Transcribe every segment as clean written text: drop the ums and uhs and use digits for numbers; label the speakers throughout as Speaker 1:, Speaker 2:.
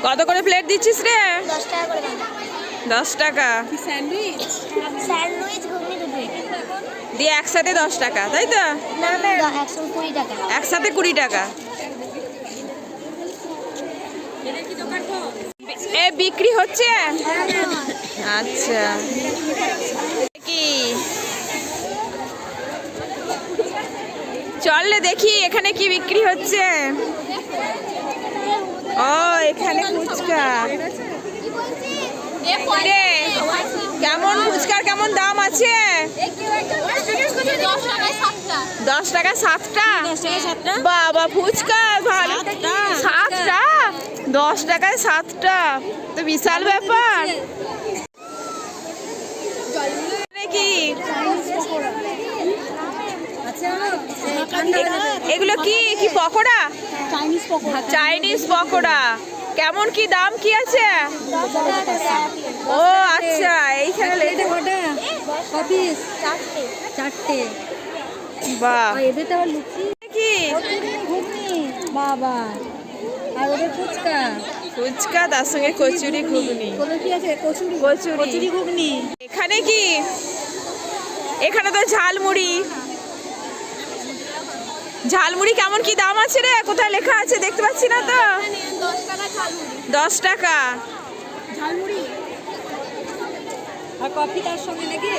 Speaker 1: কত করে প্লেট দিচ্ছিস রে?
Speaker 2: 10 টাকা করে।
Speaker 1: 10 টাকা
Speaker 2: স্যান্ডউইচ ঘুগনি দুটো
Speaker 1: দিয়ে একসাথে 10 টাকা, তাই তো?
Speaker 2: না 120 টাকা
Speaker 1: একসাথে 20 টাকা। এ বিক্রি হচ্ছে? আচ্ছা, কি চললে দেখি এখানে কি বিক্রি হচ্ছে। ও এখানে ফুচকা। কেমন ফুচকার কেমন দাম আছে? 10 টাকা 7টা। বাবা ফুচকা ভালো, 7টা 10 টাকায় 7টা, তো বিশাল ব্যাপার নাকি। এগুলো কি কি পকোড়া? চাইনিজ পকোড়া। কেমন কি দাম কি আছে? ও আচ্ছা, এইখানে
Speaker 2: চারটে।
Speaker 1: বাহ,
Speaker 2: এদের তো আবার লুচি
Speaker 1: কি
Speaker 2: ঘুগনি বাবা, আর ওদের ফুচকা
Speaker 1: ফুচকা তার সঙ্গে কচুরি ঘুগনি।
Speaker 2: কি আছে?
Speaker 1: কচুরি
Speaker 2: ঘুগনি।
Speaker 1: এখানে কি? এখানে তো ঝালমুড়ি। ঝালমুড়ি কেমন কি দাম আছে রে? কোথায় লেখা আছে দেখতে পাচ্ছি না তো। 10 টাকা
Speaker 2: ঝালমুড়ি আর কফি তার সঙ্গে নাকি?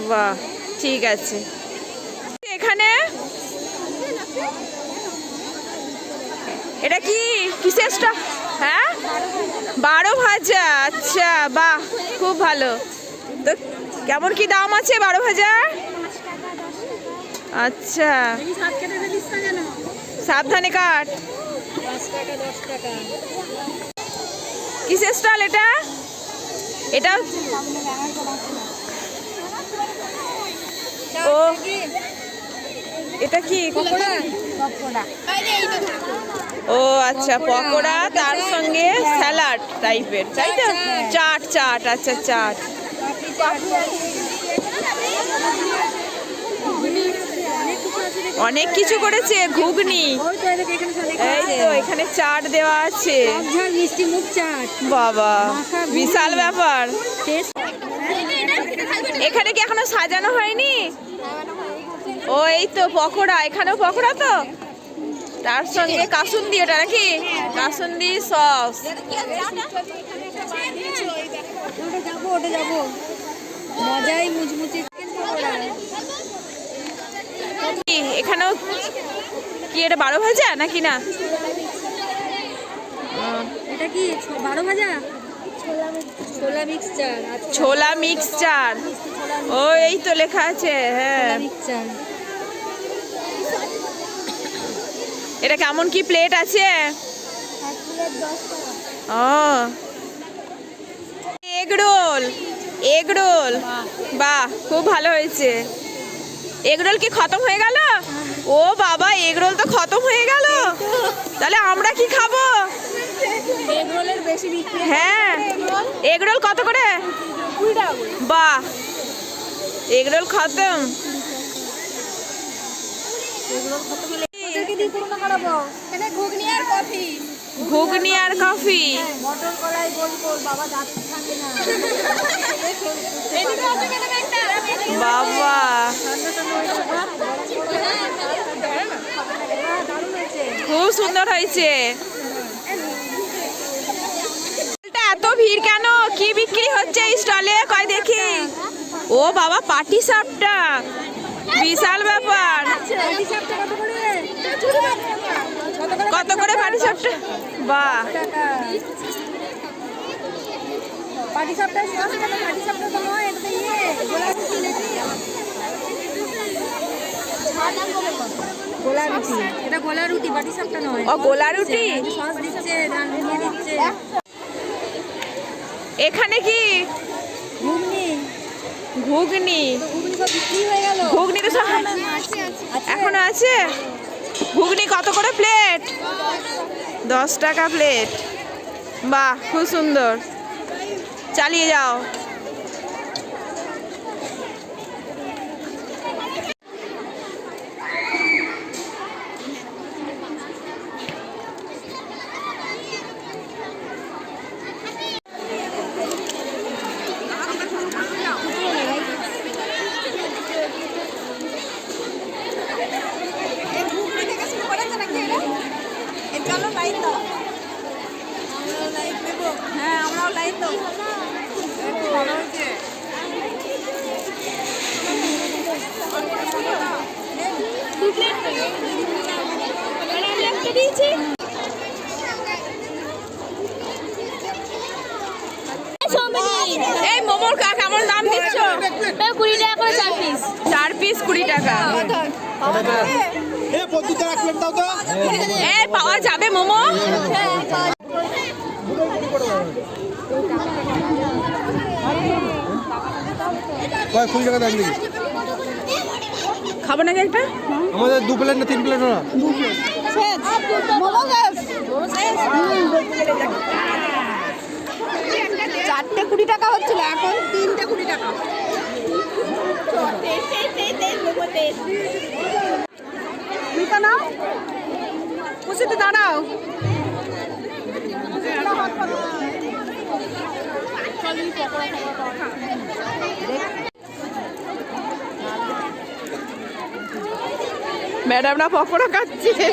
Speaker 1: বাহ, ঠিক আছে। এখানে এটা কি কিসের স্টল? হ্যাঁ, 12 ভাজা। আচ্ছা বাহ, খুব ভালো। তো কেমন কি দাম আছে 12 ভাজা? আচ্ছা, সাবধানে কাট।
Speaker 2: 10 টাকা 10 টাকা।
Speaker 1: কিসের স্টল এটা? এটা ও এটা কি? ও আচ্ছা, পকোড়া তার সঙ্গে স্যালাড টাইপের, তাই তো? চাট। আচ্ছা চাট। অনেক কিছু করেছে। ঘুগনি, এই তো এখানে চাট দেওয়া আছে।
Speaker 2: মিষ্টি মুখ চাট।
Speaker 1: বাবা বিশাল ব্যাপার। এখানে কি এখনো সাজানো হয়নি? ও এই তো পকোড়া, এখানেও পকোড়া তো, তার সঙ্গে কাসুন্দি। ওটা নাকি কাসুন্দি সস।
Speaker 2: ওটা যাবো মজাই মুচমুচে।
Speaker 1: এখানেও কি এটা 12 ভাজা নাকি না?
Speaker 2: এটা কি 12 ভাজা? ছোলা মিক্সচার।
Speaker 1: ছোলা মিক্সচার। ও এই তো লেখা আছে। হ্যাঁ,
Speaker 2: মিক্সচার।
Speaker 1: এটা কেমন কি প্লেট আছে? ও এগ রোল। বাহ, খুব ভালো হয়েছে। এগ রোল কি খতম হয়ে গেল? ও বাবা, এগ রোল তো খতম হয়ে গেল। তাহলে আমরা কি খাবো?
Speaker 2: এগ রোলের বেশি বিক্রি।
Speaker 1: হ্যাঁ, এগ রোল কত করে?
Speaker 2: 20 টাকা।
Speaker 1: বাহ, এগ রোল খতম।
Speaker 2: ওদেরকে দিয়ে পুরো খারাপো। এখানে ঘুগনি আর কফি। মটর কলাই গোল বাবা যাচ্ছে থাকে না। এদিকে আছে কেন একটা?
Speaker 1: বাবা খুব সুন্দর হয়েছে। এত ভিড় কেন? কি বিক্রি হচ্ছে এই স্টলে? কয় দেখি। ও বাবা, পাটি সাপটা, বিশাল ব্যাপার। কত করে পাটি সাপটা? বাহ,
Speaker 2: পাটি সাপটা তো নয়, এটা গোলা রুটি। এটা গোলা রুটি, পাটি সাপটা নয়।
Speaker 1: ও গোলা রুটি।
Speaker 2: সস দিচ্ছে, রান্না দিচ্ছে।
Speaker 1: এখানে কি?
Speaker 2: ঘুগনি।
Speaker 1: ঘুগনি
Speaker 2: সব বিক্রি হয়ে গেল।
Speaker 1: ঘুগনি তো সব এখনো আছে। ঘুগনি কত করে প্লেট? 10 টাকা প্লেট। বাহ, খুব সুন্দর, চালিয়ে যাও। এই মোমোর কেমন দাম দিচ্ছ?
Speaker 2: 20 টাকা করে 4 পিস।
Speaker 1: 4 পিস 20 টাকা। এই পাওয়া যাবে মোমো? খাবো নাকি একটা?
Speaker 3: আমাদের 2 প্লেট না 3 প্লেট না?
Speaker 2: চারটে 20 টাকা হচ্ছিল, এখন 3টে 20 টাকা।
Speaker 1: মিতা নাও, কুচিতে দাঁড়াও। ম্যাডামরা পকোড়া খাচ্ছে।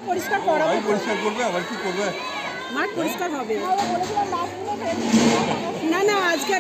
Speaker 1: পরিষ্কার করাবো,
Speaker 3: পরিষ্কার করবে আবার কি করবে?
Speaker 1: মাঠ পরিষ্কার হবে। না না আজকে